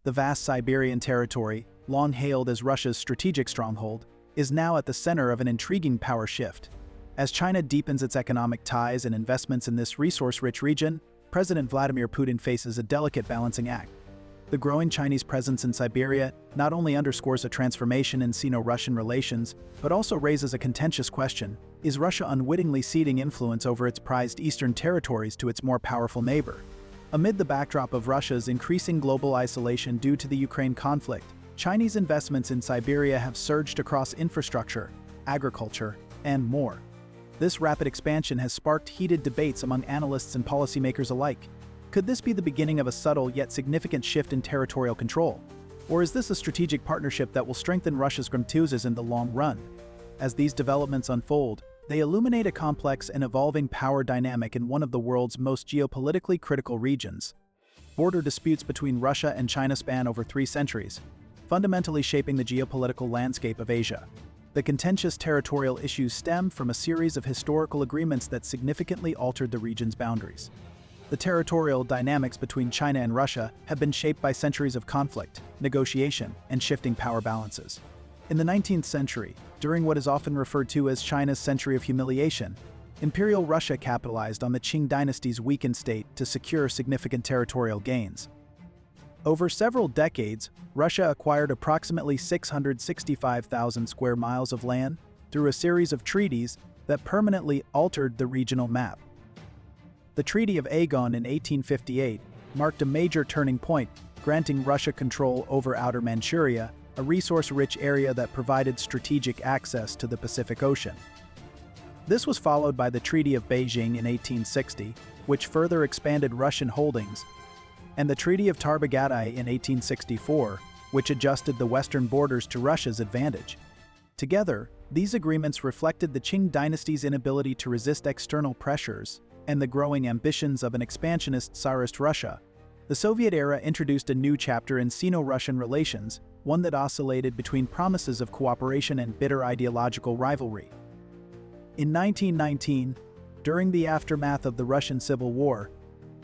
The vast Siberian territory, long hailed as Russia's strategic stronghold, is now at the center of an intriguing power shift. As China deepens its economic ties and investments in this resource-rich region, President Vladimir Putin faces a delicate balancing act. The growing Chinese presence in Siberia not only underscores a transformation in Sino-Russian relations, but also raises a contentious question: is Russia unwittingly ceding influence over its prized eastern territories to its more powerful neighbor? Amid the backdrop of Russia's increasing global isolation due to the Ukraine conflict, Chinese investments in Siberia have surged across infrastructure, agriculture, and more. This rapid expansion has sparked heated debates among analysts and policymakers alike. Could this be the beginning of a subtle yet significant shift in territorial control? Or is this a strategic partnership that will strengthen Russia's grandeurs in the long run? As these developments unfold, they illuminate a complex and evolving power dynamic in one of the world's most geopolitically critical regions. Border disputes between Russia and China span over 3 centuries, fundamentally shaping the geopolitical landscape of Asia. The contentious territorial issues stem from a series of historical agreements that significantly altered the region's boundaries. The territorial dynamics between China and Russia have been shaped by centuries of conflict, negotiation, and shifting power balances. In the 19th century, during what is often referred to as China's century of humiliation, Imperial Russia capitalized on the Qing dynasty's weakened state to secure significant territorial gains. Over several decades, Russia acquired approximately 665,000 square miles of land through a series of treaties that permanently altered the regional map. The Treaty of Agon in 1858 marked a major turning point, granting Russia control over Outer Manchuria, a resource-rich area that provided strategic access to the Pacific Ocean. This was followed by the Treaty of Beijing in 1860, which further expanded Russian holdings, and the Treaty of Tarbagadai in 1864, which adjusted the western borders to Russia's advantage. Together, these agreements reflected the Qing dynasty's inability to resist external pressures and the growing ambitions of an expansionist Tsarist Russia. The Soviet era introduced a new chapter in Sino-Russian relations, one that oscillated between promises of cooperation and bitter ideological rivalry. In 1919, during the aftermath of the Russian Civil War,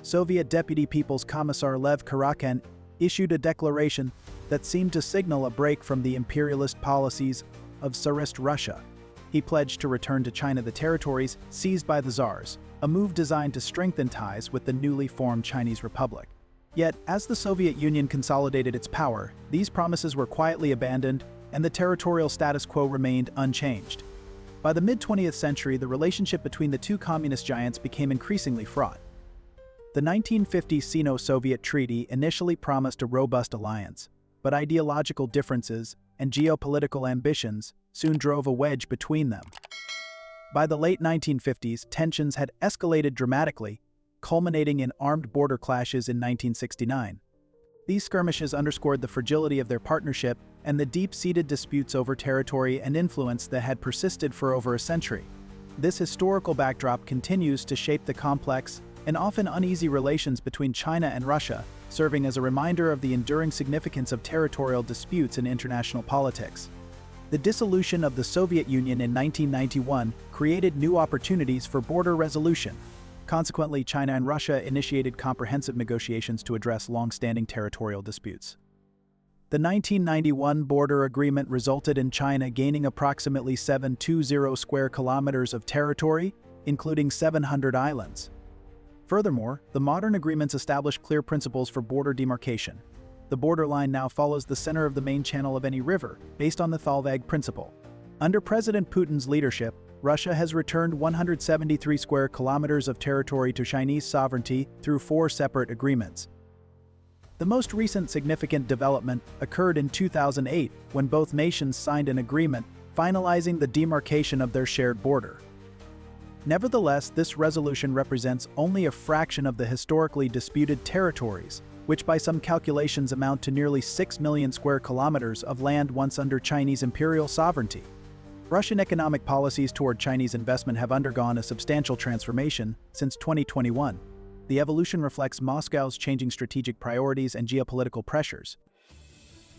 Soviet Deputy People's Commissar Lev Karakin issued a declaration that seemed to signal a break from the imperialist policies of Tsarist Russia. He pledged to return to China the territories seized by the Tsars, a move designed to strengthen ties with the newly formed Chinese Republic. Yet, as the Soviet Union consolidated its power, these promises were quietly abandoned and the territorial status quo remained unchanged. By the mid-20th century, the relationship between the two communist giants became increasingly fraught. The 1950 Sino-Soviet Treaty initially promised a robust alliance, but ideological differences and geopolitical ambitions soon drove a wedge between them. By the late 1950s, tensions had escalated dramatically, culminating in armed border clashes in 1969. These skirmishes underscored the fragility of their partnership and the deep-seated disputes over territory and influence that had persisted for over a century. This historical backdrop continues to shape the complex and often uneasy relations between China and Russia, serving as a reminder of the enduring significance of territorial disputes in international politics. The dissolution of the Soviet Union in 1991 created new opportunities for border resolution. Consequently, China and Russia initiated comprehensive negotiations to address long-standing territorial disputes. The 1991 border agreement resulted in China gaining approximately 720 square kilometers of territory, including 700 islands. Furthermore, the modern agreements establish clear principles for border demarcation. The borderline now follows the center of the main channel of any river, based on the Thalweg principle. Under President Putin's leadership, Russia has returned 173 square kilometers of territory to Chinese sovereignty through 4 separate agreements. The most recent significant development occurred in 2008 when both nations signed an agreement finalizing the demarcation of their shared border. Nevertheless, this resolution represents only a fraction of the historically disputed territories, which by some calculations amount to nearly 6 million square kilometers of land once under Chinese imperial sovereignty. Russian economic policies toward Chinese investment have undergone a substantial transformation since 2021. The evolution reflects Moscow's changing strategic priorities and geopolitical pressures.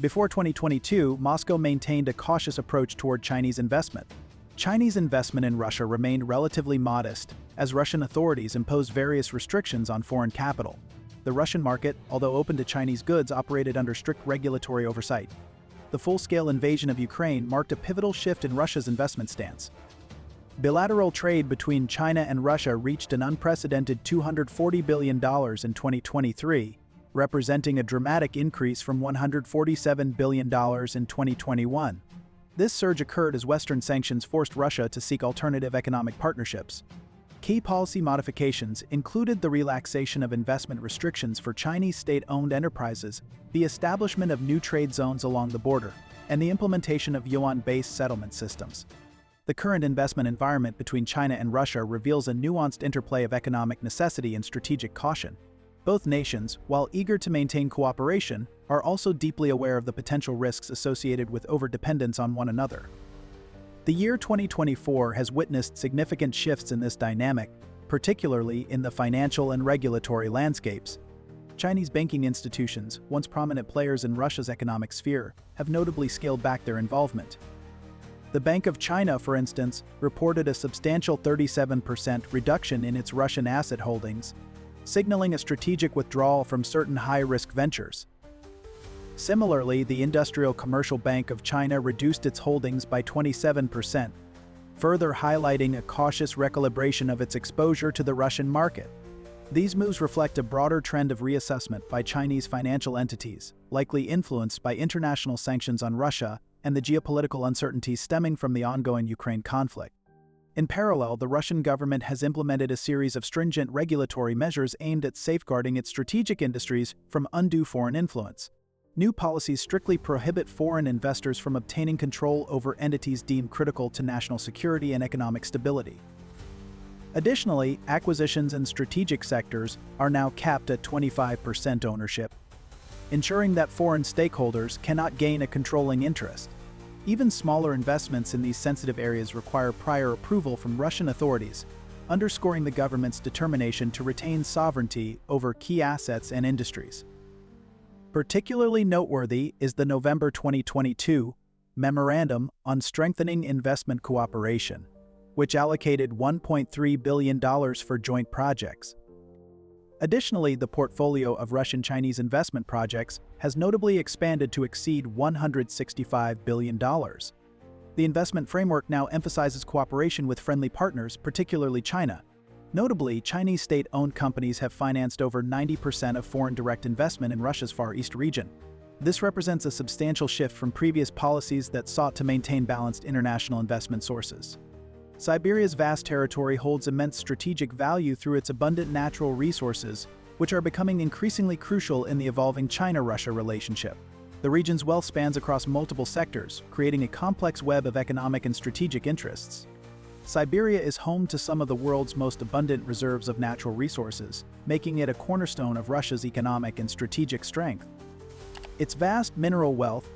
Before 2022, Moscow maintained a cautious approach toward Chinese investment. Chinese investment in Russia remained relatively modest, as Russian authorities imposed various restrictions on foreign capital. The Russian market, although open to Chinese goods, operated under strict regulatory oversight. The full-scale invasion of Ukraine marked a pivotal shift in Russia's investment stance. Bilateral trade between China and Russia reached an unprecedented $240 billion in 2023, representing a dramatic increase from $147 billion in 2021. This surge occurred as Western sanctions forced Russia to seek alternative economic partnerships. Key policy modifications included the relaxation of investment restrictions for Chinese state-owned enterprises, the establishment of new trade zones along the border, and the implementation of yuan-based settlement systems. The current investment environment between China and Russia reveals a nuanced interplay of economic necessity and strategic caution. Both nations, while eager to maintain cooperation, are also deeply aware of the potential risks associated with overdependence on one another. The year 2024 has witnessed significant shifts in this dynamic, particularly in the financial and regulatory landscapes. Chinese banking institutions, once prominent players in Russia's economic sphere, have notably scaled back their involvement. The Bank of China, for instance, reported a substantial 37% reduction in its Russian asset holdings, signaling a strategic withdrawal from certain high-risk ventures. Similarly, the Industrial Commercial Bank of China reduced its holdings by 27%, further highlighting a cautious recalibration of its exposure to the Russian market. These moves reflect a broader trend of reassessment by Chinese financial entities, likely influenced by international sanctions on Russia and the geopolitical uncertainties stemming from the ongoing Ukraine conflict. In parallel, the Russian government has implemented a series of stringent regulatory measures aimed at safeguarding its strategic industries from undue foreign influence. New policies strictly prohibit foreign investors from obtaining control over entities deemed critical to national security and economic stability. Additionally, acquisitions in strategic sectors are now capped at 25% ownership, ensuring that foreign stakeholders cannot gain a controlling interest. Even smaller investments in these sensitive areas require prior approval from Russian authorities, underscoring the government's determination to retain sovereignty over key assets and industries. Particularly noteworthy is the November 2022 Memorandum on Strengthening Investment Cooperation, which allocated $1.3 billion for joint projects. Additionally, the portfolio of Russian-Chinese investment projects has notably expanded to exceed $165 billion. The investment framework now emphasizes cooperation with friendly partners, particularly China. Notably, Chinese state-owned companies have financed over 90% of foreign direct investment in Russia's Far East region. This represents a substantial shift from previous policies that sought to maintain balanced international investment sources. Siberia's vast territory holds immense strategic value through its abundant natural resources, which are becoming increasingly crucial in the evolving China-Russia relationship. The region's wealth spans across multiple sectors, creating a complex web of economic and strategic interests. Siberia is home to some of the world's most abundant reserves of natural resources, making it a cornerstone of Russia's economic and strategic strength. Its vast mineral wealth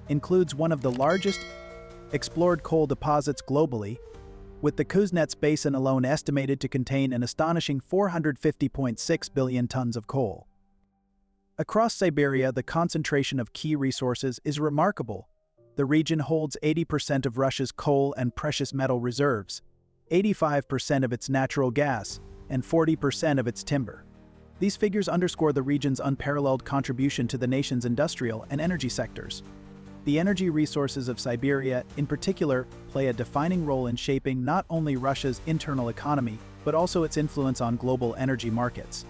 includes one of the largest explored coal deposits globally, with the Kuznets Basin alone estimated to contain an astonishing 450.6 billion tons of coal. Across Siberia, the concentration of key resources is remarkable. The region holds 80% of Russia's coal and precious metal reserves, 85% of its natural gas, and 40% of its timber. These figures underscore the region's unparalleled contribution to the nation's industrial and energy sectors. The energy resources of Siberia, in particular, play a defining role in shaping not only Russia's internal economy, but also its influence on global energy markets.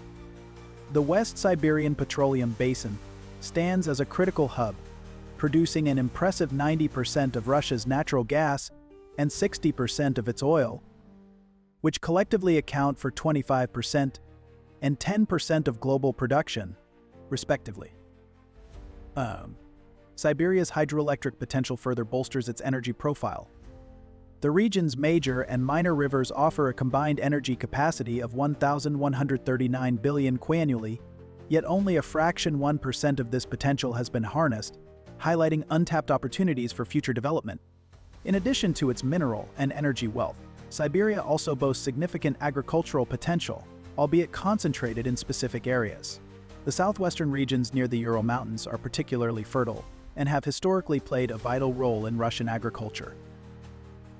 The West Siberian Petroleum Basin stands as a critical hub, producing an impressive 90% of Russia's natural gas and 60% of its oil, which collectively account for 25% and 10% of global production, respectively. Siberia's hydroelectric potential further bolsters its energy profile. The region's major and minor rivers offer a combined energy capacity of 1,139 billion annually, yet only a fraction 1% of this potential has been harnessed, highlighting untapped opportunities for future development. In addition to its mineral and energy wealth, Siberia also boasts significant agricultural potential, albeit concentrated in specific areas. The southwestern regions near the Ural Mountains are particularly fertile and have historically played a vital role in Russian agriculture.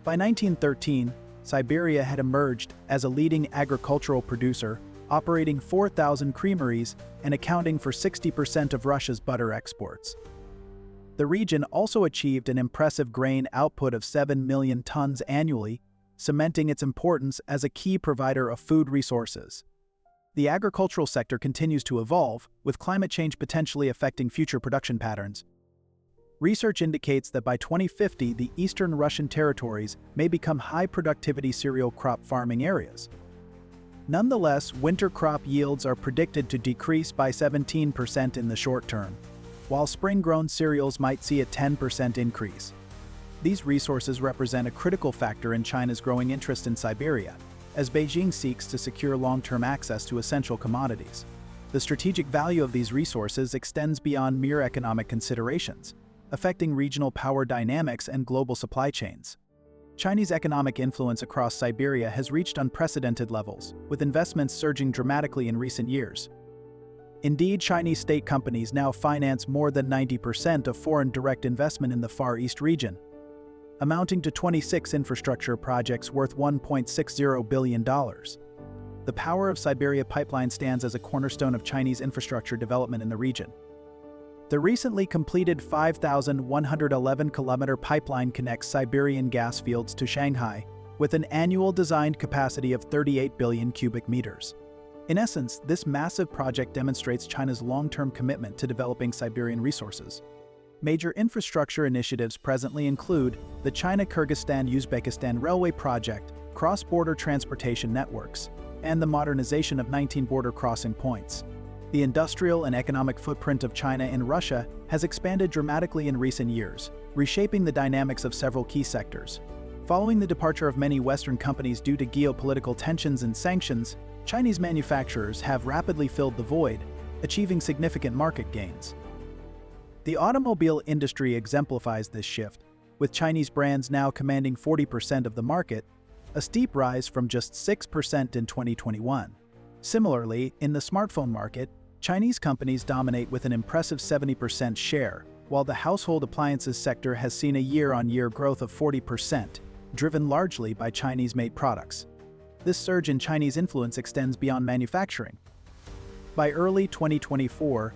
By 1913, Siberia had emerged as a leading agricultural producer, operating 4,000 creameries and accounting for 60% of Russia's butter exports. The region also achieved an impressive grain output of 7 million tons annually, cementing its importance as a key provider of food resources. The agricultural sector continues to evolve, with climate change potentially affecting future production patterns. Research indicates that by 2050, the eastern Russian territories may become high-productivity cereal crop farming areas. Nonetheless, winter crop yields are predicted to decrease by 17% in the short term, while spring-grown cereals might see a 10% increase. These resources represent a critical factor in China's growing interest in Siberia, as Beijing seeks to secure long-term access to essential commodities. The strategic value of these resources extends beyond mere economic considerations, affecting regional power dynamics and global supply chains. Chinese economic influence across Siberia has reached unprecedented levels, with investments surging dramatically in recent years. Indeed, Chinese state companies now finance more than 90% of foreign direct investment in the Far East region, amounting to 26 infrastructure projects worth $1.60 billion. The power of Siberia pipeline stands as a cornerstone of Chinese infrastructure development in the region. The recently completed 5,111-kilometer pipeline connects Siberian gas fields to Shanghai, with an annual designed capacity of 38 billion cubic meters. In essence, this massive project demonstrates China's long-term commitment to developing Siberian resources. Major infrastructure initiatives presently include the China-Kyrgyzstan-Uzbekistan Railway Project, cross-border transportation networks, and the modernization of 19 border crossing points. The industrial and economic footprint of China in Russia has expanded dramatically in recent years, reshaping the dynamics of several key sectors. Following the departure of many Western companies due to geopolitical tensions and sanctions, Chinese manufacturers have rapidly filled the void, achieving significant market gains. The automobile industry exemplifies this shift, with Chinese brands now commanding 40% of the market, a steep rise from just 6% in 2021. Similarly, in the smartphone market, Chinese companies dominate with an impressive 70% share, while the household appliances sector has seen a year-on-year growth of 40%, driven largely by Chinese-made products. This surge in Chinese influence extends beyond manufacturing. By early 2024,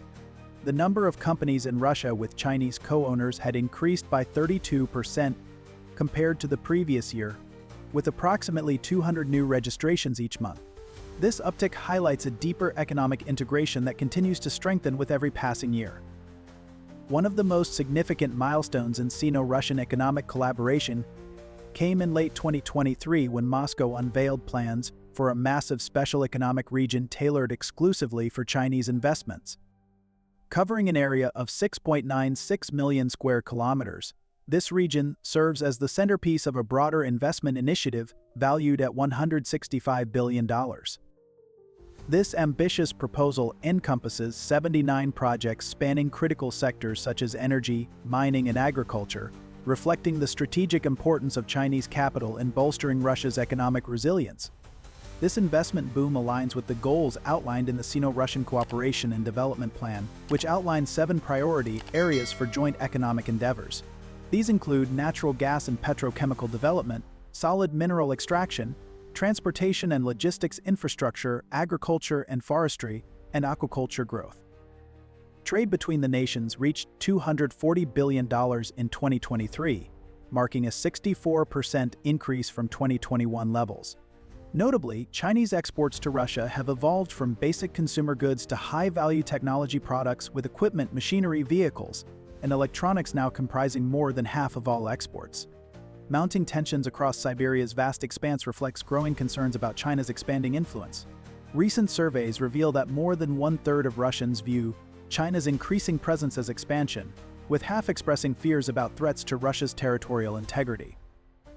the number of companies in Russia with Chinese co-owners had increased by 32% compared to the previous year, with approximately 200 new registrations each month. This uptick highlights a deeper economic integration that continues to strengthen with every passing year. One of the most significant milestones in Sino-Russian economic collaboration came in late 2023 when Moscow unveiled plans for a massive special economic region tailored exclusively for Chinese investments. Covering an area of 6.96 million square kilometers, this region serves as the centerpiece of a broader investment initiative valued at $165 billion. This ambitious proposal encompasses 79 projects spanning critical sectors such as energy, mining, and agriculture, reflecting the strategic importance of Chinese capital in bolstering Russia's economic resilience. This investment boom aligns with the goals outlined in the Sino-Russian Cooperation and Development Plan, which outlines 7 priority areas for joint economic endeavors. These include natural gas and petrochemical development, solid mineral extraction, transportation and logistics infrastructure, agriculture and forestry, and aquaculture growth. Trade between the nations reached $240 billion in 2023, marking a 64% increase from 2021 levels. Notably, Chinese exports to Russia have evolved from basic consumer goods to high-value technology products, with equipment, machinery, vehicles, and electronics now comprising more than half of all exports. Mounting tensions across Siberia's vast expanse reflects growing concerns about China's expanding influence. Recent surveys reveal that more than 1/3 of Russians view China's increasing presence as expansion, with half expressing fears about threats to Russia's territorial integrity.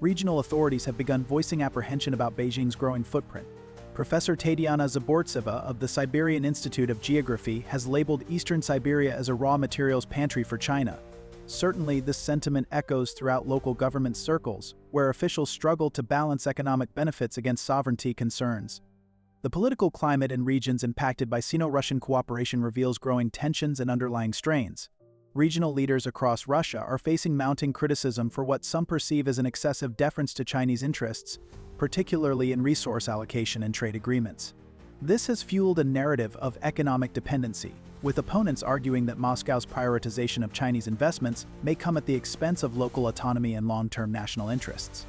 Regional authorities have begun voicing apprehension about Beijing's growing footprint. Professor Tatiana Zabortseva of the Siberian Institute of Geography has labeled Eastern Siberia as a raw materials pantry for China. Certainly, this sentiment echoes throughout local government circles, where officials struggle to balance economic benefits against sovereignty concerns. The political climate in regions impacted by Sino-Russian cooperation reveals growing tensions and underlying strains. Regional leaders across Russia are facing mounting criticism for what some perceive as an excessive deference to Chinese interests, particularly in resource allocation and trade agreements. This has fueled a narrative of economic dependency, with opponents arguing that Moscow's prioritization of Chinese investments may come at the expense of local autonomy and long-term national interests.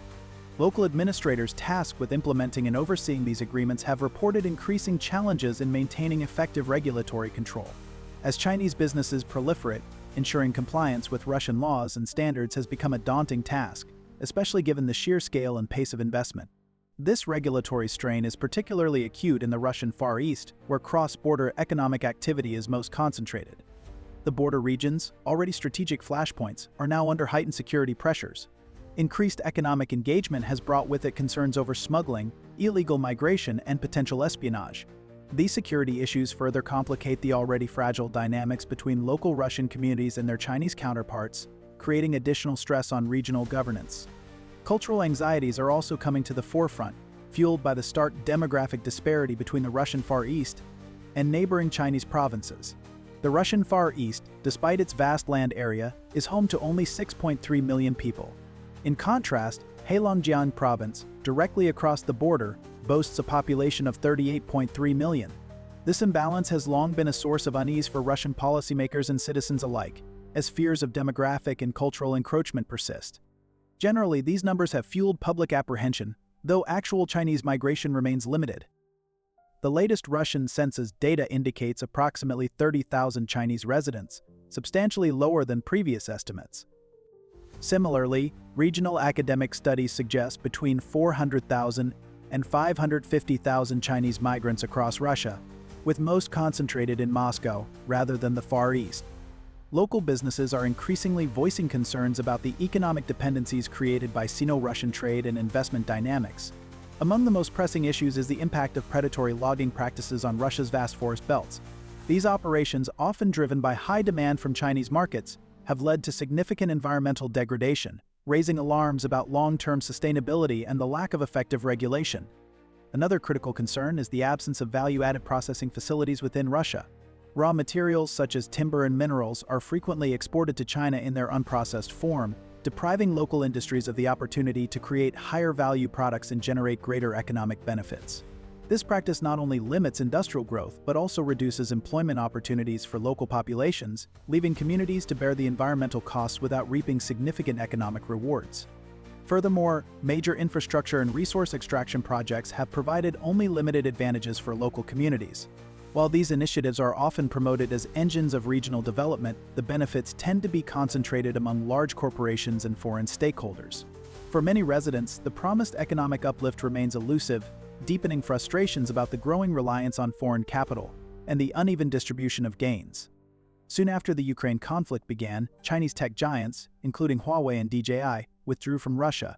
Local administrators tasked with implementing and overseeing these agreements have reported increasing challenges in maintaining effective regulatory control. As Chinese businesses proliferate, ensuring compliance with Russian laws and standards has become a daunting task, especially given the sheer scale and pace of investment. This regulatory strain is particularly acute in the Russian Far East, where cross-border economic activity is most concentrated. The border regions, already strategic flashpoints, are now under heightened security pressures. Increased economic engagement has brought with it concerns over smuggling, illegal migration, and potential espionage. These security issues further complicate the already fragile dynamics between local Russian communities and their Chinese counterparts, creating additional stress on regional governance. Cultural anxieties are also coming to the forefront, fueled by the stark demographic disparity between the Russian Far East and neighboring Chinese provinces. The Russian Far East, despite its vast land area, is home to only 6.3 million people. In contrast, Heilongjiang Province, directly across the border, boasts a population of 38.3 million. This imbalance has long been a source of unease for Russian policymakers and citizens alike, as fears of demographic and cultural encroachment persist. Generally, these numbers have fueled public apprehension, though actual Chinese migration remains limited. The latest Russian census data indicates approximately 30,000 Chinese residents, substantially lower than previous estimates. Similarly, regional academic studies suggest between 400,000 and 550,000 Chinese migrants across Russia, with most concentrated in Moscow rather than the Far East. Local businesses are increasingly voicing concerns about the economic dependencies created by Sino-Russian trade and investment dynamics. Among the most pressing issues is the impact of predatory logging practices on Russia's vast forest belts. These operations, often driven by high demand from Chinese markets, have led to significant environmental degradation, raising alarms about long-term sustainability and the lack of effective regulation. Another critical concern is the absence of value-added processing facilities within Russia. Raw materials such as timber and minerals are frequently exported to China in their unprocessed form, depriving local industries of the opportunity to create higher-value products and generate greater economic benefits. This practice not only limits industrial growth, but also reduces employment opportunities for local populations, leaving communities to bear the environmental costs without reaping significant economic rewards. Furthermore, major infrastructure and resource extraction projects have provided only limited advantages for local communities. While these initiatives are often promoted as engines of regional development, the benefits tend to be concentrated among large corporations and foreign stakeholders. For many residents, the promised economic uplift remains elusive, deepening frustrations about the growing reliance on foreign capital and the uneven distribution of gains. Soon after the Ukraine conflict began, Chinese tech giants, including Huawei and DJI, withdrew from Russia.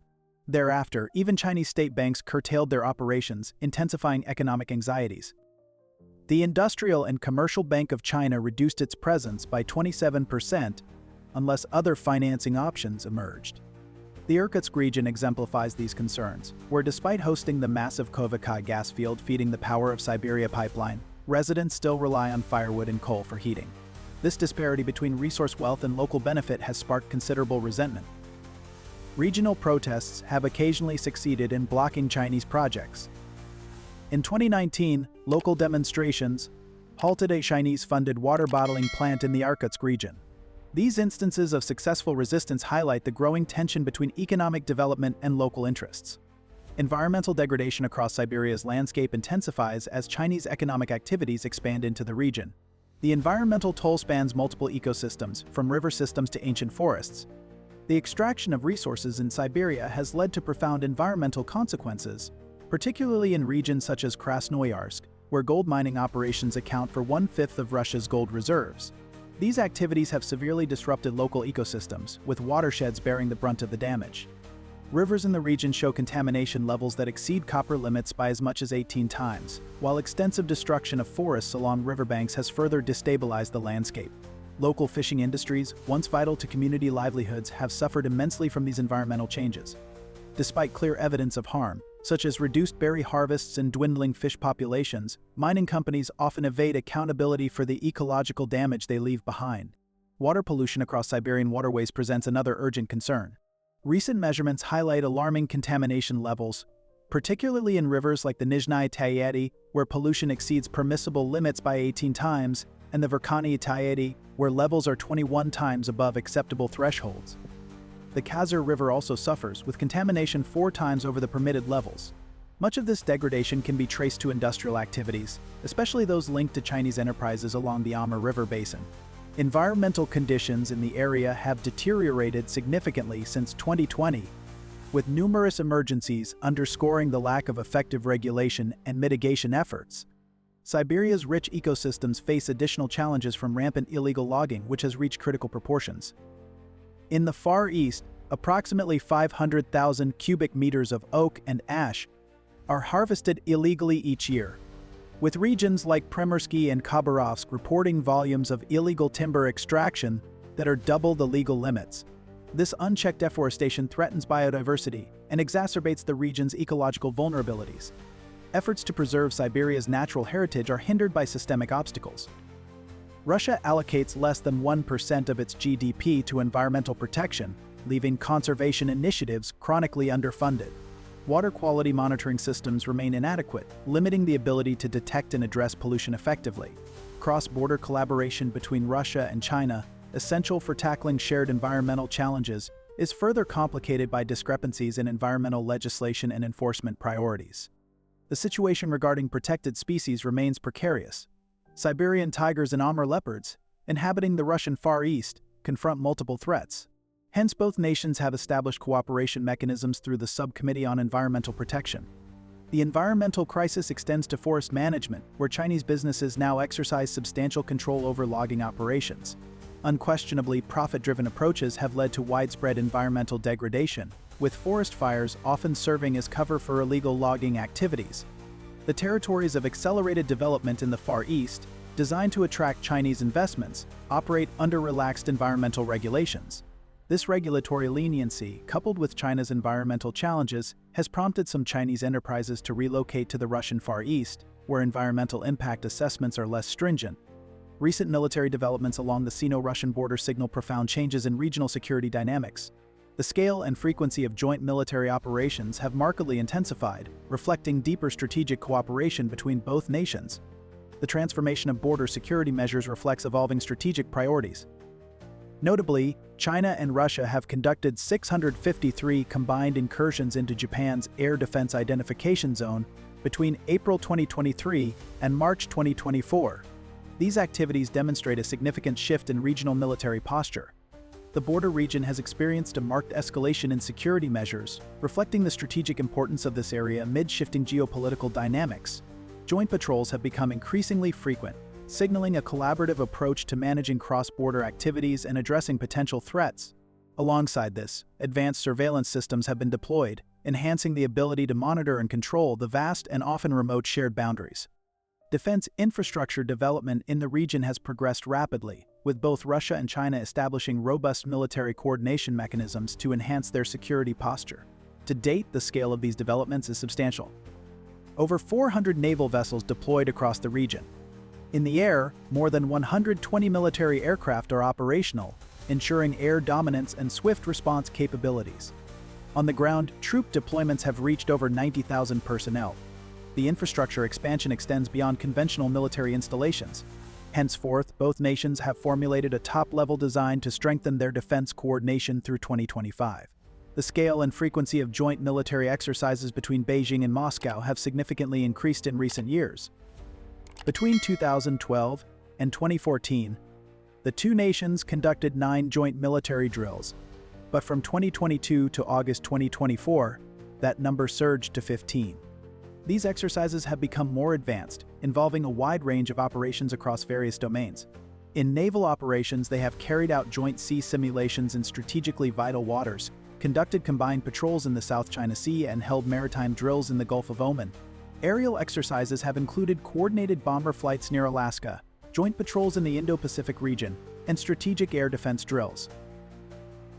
Thereafter, even Chinese state banks curtailed their operations, intensifying economic anxieties. The Industrial and Commercial Bank of China reduced its presence by 27% unless other financing options emerged. The Irkutsk region exemplifies these concerns, where despite hosting the massive Kovakai gas field feeding the power of Siberia pipeline, residents still rely on firewood and coal for heating. This disparity between resource wealth and local benefit has sparked considerable resentment. Regional protests have occasionally succeeded in blocking Chinese projects. In 2019, local demonstrations halted a Chinese-funded water bottling plant in the Irkutsk region. These instances of successful resistance highlight the growing tension between economic development and local interests. Environmental degradation across Siberia's landscape intensifies as Chinese economic activities expand into the region. The environmental toll spans multiple ecosystems, from river systems to ancient forests. The extraction of resources in Siberia has led to profound environmental consequences, particularly in regions such as Krasnoyarsk, where gold mining operations account for 1/5 of Russia's gold reserves. These activities have severely disrupted local ecosystems, with watersheds bearing the brunt of the damage. Rivers in the region show contamination levels that exceed copper limits by as much as 18 times, while extensive destruction of forests along riverbanks has further destabilized the landscape. Local fishing industries, once vital to community livelihoods, have suffered immensely from these environmental changes. Despite clear evidence of harm, such as reduced berry harvests and dwindling fish populations, mining companies often evade accountability for the ecological damage they leave behind. Water pollution across Siberian waterways presents another urgent concern. Recent measurements highlight alarming contamination levels, particularly in rivers like the Nizhny Tayedi, where pollution exceeds permissible limits by 18 times, and the Verkhny Tayedi, where levels are 21 times above acceptable thresholds. The Khazar River also suffers, with contamination 4 times over the permitted levels. Much of this degradation can be traced to industrial activities, especially those linked to Chinese enterprises along the Amur River basin. Environmental conditions in the area have deteriorated significantly since 2020, with numerous emergencies underscoring the lack of effective regulation and mitigation efforts. Siberia's rich ecosystems face additional challenges from rampant illegal logging, which has reached critical proportions. In the Far East, approximately 500,000 cubic meters of oak and ash are harvested illegally each year, with regions like Primorsky and Khabarovsk reporting volumes of illegal timber extraction that are double the legal limits. This unchecked deforestation threatens biodiversity and exacerbates the region's ecological vulnerabilities. Efforts to preserve Siberia's natural heritage are hindered by systemic obstacles. Russia allocates less than 1% of its GDP to environmental protection, leaving conservation initiatives chronically underfunded. Water quality monitoring systems remain inadequate, limiting the ability to detect and address pollution effectively. Cross-border collaboration between Russia and China, essential for tackling shared environmental challenges, is further complicated by discrepancies in environmental legislation and enforcement priorities. The situation regarding protected species remains precarious. Siberian tigers and Amur leopards, inhabiting the Russian Far East, confront multiple threats. Hence, both nations have established cooperation mechanisms through the Subcommittee on Environmental Protection. The environmental crisis extends to forest management, where Chinese businesses now exercise substantial control over logging operations. Unquestionably, profit-driven approaches have led to widespread environmental degradation, with forest fires often serving as cover for illegal logging activities. The territories of accelerated development in the Far East, designed to attract Chinese investments, operate under relaxed environmental regulations. This regulatory leniency, coupled with China's environmental challenges, has prompted some Chinese enterprises to relocate to the Russian Far East, where environmental impact assessments are less stringent. Recent military developments along the Sino-Russian border signal profound changes in regional security dynamics. The scale and frequency of joint military operations have markedly intensified, reflecting deeper strategic cooperation between both nations. The transformation of border security measures reflects evolving strategic priorities. Notably, China and Russia have conducted 653 combined incursions into Japan's Air Defense Identification Zone between April 2023 and March 2024. These activities demonstrate a significant shift in regional military posture. The border region has experienced a marked escalation in security measures, reflecting the strategic importance of this area amid shifting geopolitical dynamics. Joint patrols have become increasingly frequent, signaling a collaborative approach to managing cross-border activities and addressing potential threats. Alongside this, advanced surveillance systems have been deployed, enhancing the ability to monitor and control the vast and often remote shared boundaries. Defense infrastructure development in the region has progressed rapidly, with both Russia and China establishing robust military coordination mechanisms to enhance their security posture. To date, the scale of these developments is substantial. Over 400 naval vessels deployed across the region. In the air, more than 120 military aircraft are operational, ensuring air dominance and swift response capabilities. On the ground, troop deployments have reached over 90,000 personnel. The infrastructure expansion extends beyond conventional military installations. Henceforth, both nations have formulated a top-level design to strengthen their defense coordination through 2025. The scale and frequency of joint military exercises between Beijing and Moscow have significantly increased in recent years. Between 2012 and 2014, the two nations conducted 9 joint military drills, but from 2022 to August 2024, that number surged to 15. These exercises have become more advanced, involving a wide range of operations across various domains. In naval operations, they have carried out joint sea simulations in strategically vital waters, conducted combined patrols in the South China Sea, and held maritime drills in the Gulf of Oman. Aerial exercises have included coordinated bomber flights near Alaska, joint patrols in the Indo-Pacific region, and strategic air defense drills.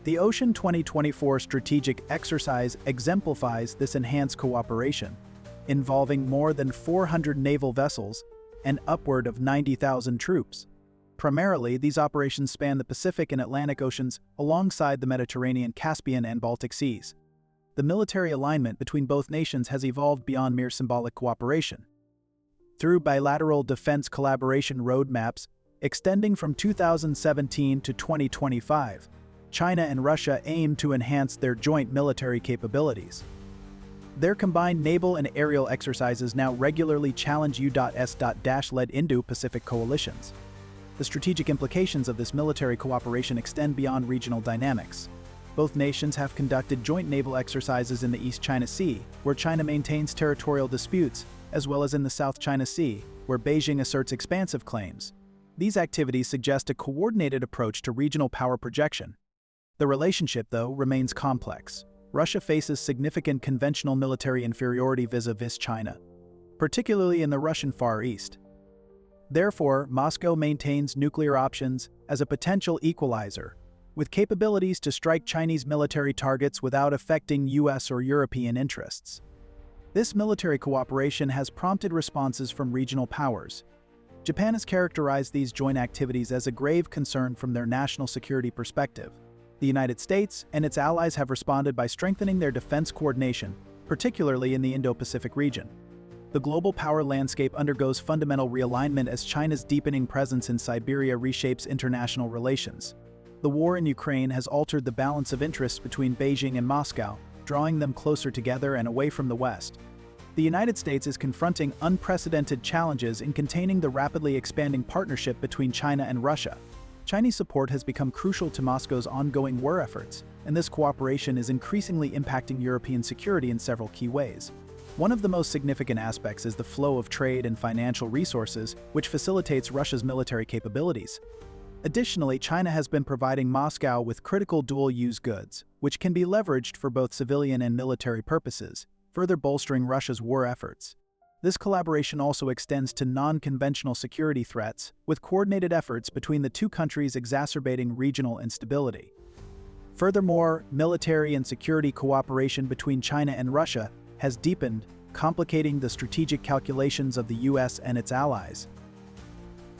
The Ocean 2024 strategic exercise exemplifies this enhanced cooperation, involving more than 400 naval vessels and upward of 90,000 troops. Primarily, these operations span the Pacific and Atlantic Oceans alongside the Mediterranean, Caspian, and Baltic Seas. the military alignment between both nations has evolved beyond mere symbolic cooperation. Through bilateral defense collaboration roadmaps extending from 2017 to 2025, China and Russia aim to enhance their joint military capabilities. Their combined naval and aerial exercises now regularly challenge U.S.-led Indo-Pacific coalitions. The strategic implications of this military cooperation extend beyond regional dynamics. Both nations have conducted joint naval exercises in the East China Sea, where China maintains territorial disputes, as well as in the South China Sea, where Beijing asserts expansive claims. These activities suggest a coordinated approach to regional power projection. The relationship, though, remains complex. Russia faces significant conventional military inferiority vis-a-vis China, particularly in the Russian Far East. Therefore, Moscow maintains nuclear options as a potential equalizer, with capabilities to strike Chinese military targets without affecting US or European interests. This military cooperation has prompted responses from regional powers. Japan has characterized these joint activities as a grave concern from their national security perspective. The United States and its allies have responded by strengthening their defense coordination, particularly in the Indo-Pacific region. The global power landscape undergoes fundamental realignment as China's deepening presence in Siberia reshapes international relations. The war in Ukraine has altered the balance of interests between Beijing and Moscow, drawing them closer together and away from the West. The United States is confronting unprecedented challenges in containing the rapidly expanding partnership between China and Russia. Chinese support has become crucial to Moscow's ongoing war efforts, and this cooperation is increasingly impacting European security in several key ways. One of the most significant aspects is the flow of trade and financial resources, which facilitates Russia's military capabilities. Additionally, China has been providing Moscow with critical dual-use goods, which can be leveraged for both civilian and military purposes, further bolstering Russia's war efforts. This collaboration also extends to non-conventional security threats, with coordinated efforts between the two countries exacerbating regional instability. Furthermore, military and security cooperation between China and Russia has deepened, complicating the strategic calculations of the US and its allies.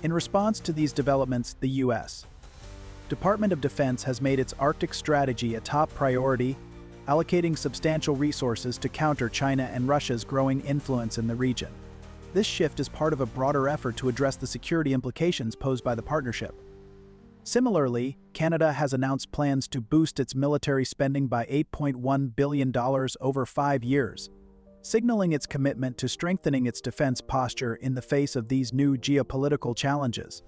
In response to these developments, the US Department of Defense has made its Arctic strategy a top priority, allocating substantial resources to counter China and Russia's growing influence in the region. This shift is part of a broader effort to address the security implications posed by the partnership. Similarly, Canada has announced plans to boost its military spending by $8.1 billion over 5 years, signaling its commitment to strengthening its defense posture in the face of these new geopolitical challenges.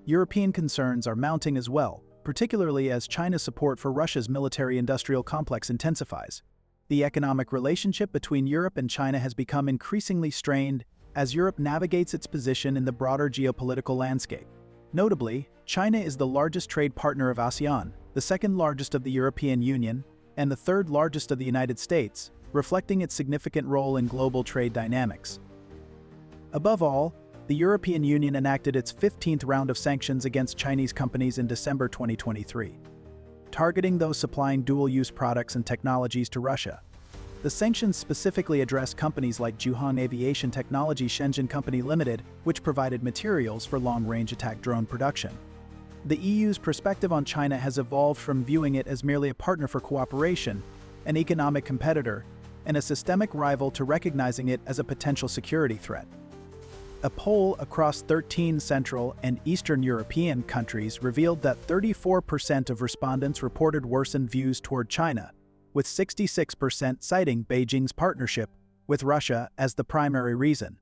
European concerns are mounting as well, particularly as China's support for Russia's military-industrial complex intensifies. The economic relationship between Europe and China has become increasingly strained as Europe navigates its position in the broader geopolitical landscape. Notably, China is the largest trade partner of ASEAN, the second largest of the European Union, and the third largest of the United States, reflecting its significant role in global trade dynamics. Above all, the European Union enacted its 15th round of sanctions against Chinese companies in December 2023, targeting those supplying dual-use products and technologies to Russia. The sanctions specifically address companies like Zhuhong Aviation Technology Shenzhen Company Limited, which provided materials for long-range attack drone production. The EU's perspective on China has evolved from viewing it as merely a partner for cooperation, an economic competitor, and a systemic rival to recognizing it as a potential security threat. A poll across 13 Central and Eastern European countries revealed that 34% of respondents reported worsened views toward China, with 66% citing Beijing's partnership with Russia as the primary reason.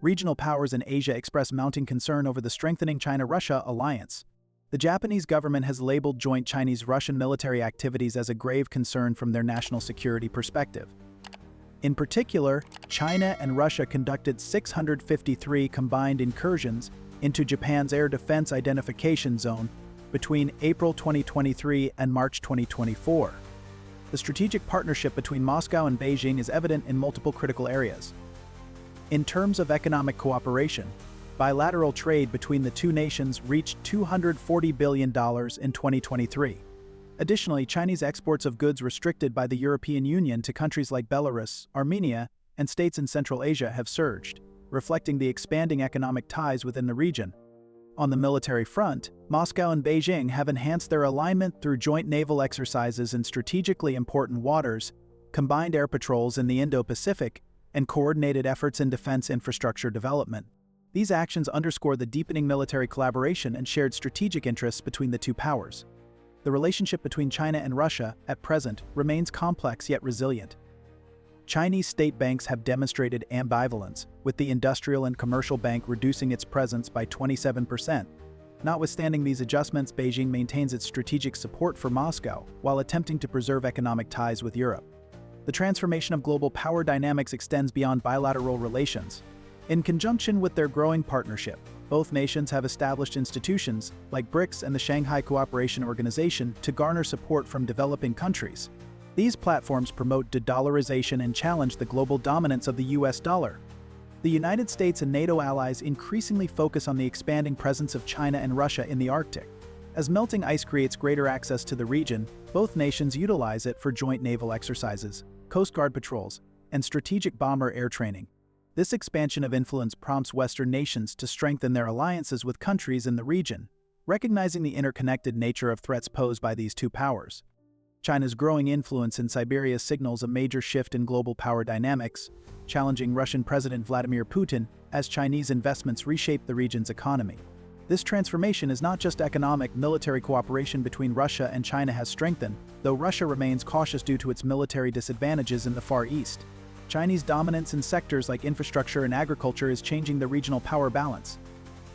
Regional powers in Asia express mounting concern over the strengthening China-Russia alliance. The Japanese government has labeled joint Chinese-Russian military activities as a grave concern from their national security perspective. In particular, China and Russia conducted 653 combined incursions into Japan's air defense identification zone between April 2023 and March 2024. The strategic partnership between Moscow and Beijing is evident in multiple critical areas. In terms of economic cooperation, bilateral trade between the two nations reached $240 billion in 2023. Additionally, Chinese exports of goods restricted by the European Union to countries like Belarus, Armenia, and states in Central Asia have surged, reflecting the expanding economic ties within the region. On the military front, Moscow and Beijing have enhanced their alignment through joint naval exercises in strategically important waters, combined air patrols in the Indo-Pacific, and coordinated efforts in defense infrastructure development. These actions underscore the deepening military collaboration and shared strategic interests between the two powers. The relationship between China and Russia, at present, remains complex yet resilient. Chinese state banks have demonstrated ambivalence, with the industrial and commercial bank reducing its presence by 27%. Notwithstanding these adjustments, Beijing maintains its strategic support for Moscow, while attempting to preserve economic ties with Europe. The transformation of global power dynamics extends beyond bilateral relations. In conjunction with their growing partnership, both nations have established institutions, like BRICS and the Shanghai Cooperation Organization, to garner support from developing countries. These platforms promote de-dollarization and challenge the global dominance of the US dollar. The United States and NATO allies increasingly focus on the expanding presence of China and Russia in the Arctic. As melting ice creates greater access to the region, both nations utilize it for joint naval exercises, Coast Guard patrols, and strategic bomber air training. This expansion of influence prompts Western nations to strengthen their alliances with countries in the region, recognizing the interconnected nature of threats posed by these two powers. China's growing influence in Siberia signals a major shift in global power dynamics, challenging Russian President Vladimir Putin as Chinese investments reshape the region's economy. This transformation is not just economic. Military cooperation between Russia and China has strengthened, though Russia remains cautious due to its military disadvantages in the Far East. Chinese dominance in sectors like infrastructure and agriculture is changing the regional power balance.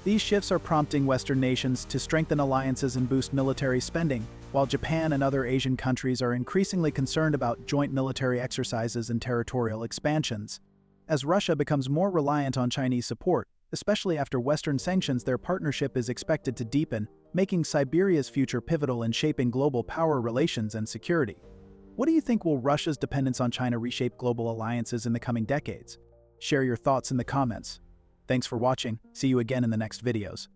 These shifts are prompting Western nations to strengthen alliances and boost military spending, while Japan and other Asian countries are increasingly concerned about joint military exercises and territorial expansions. As Russia becomes more reliant on Chinese support, especially after Western sanctions, their partnership is expected to deepen, making Siberia's future pivotal in shaping global power relations and security. What do you think? Will Russia's dependence on China reshape global alliances in the coming decades? Share your thoughts in the comments. Thanks for watching. See you again in the next videos.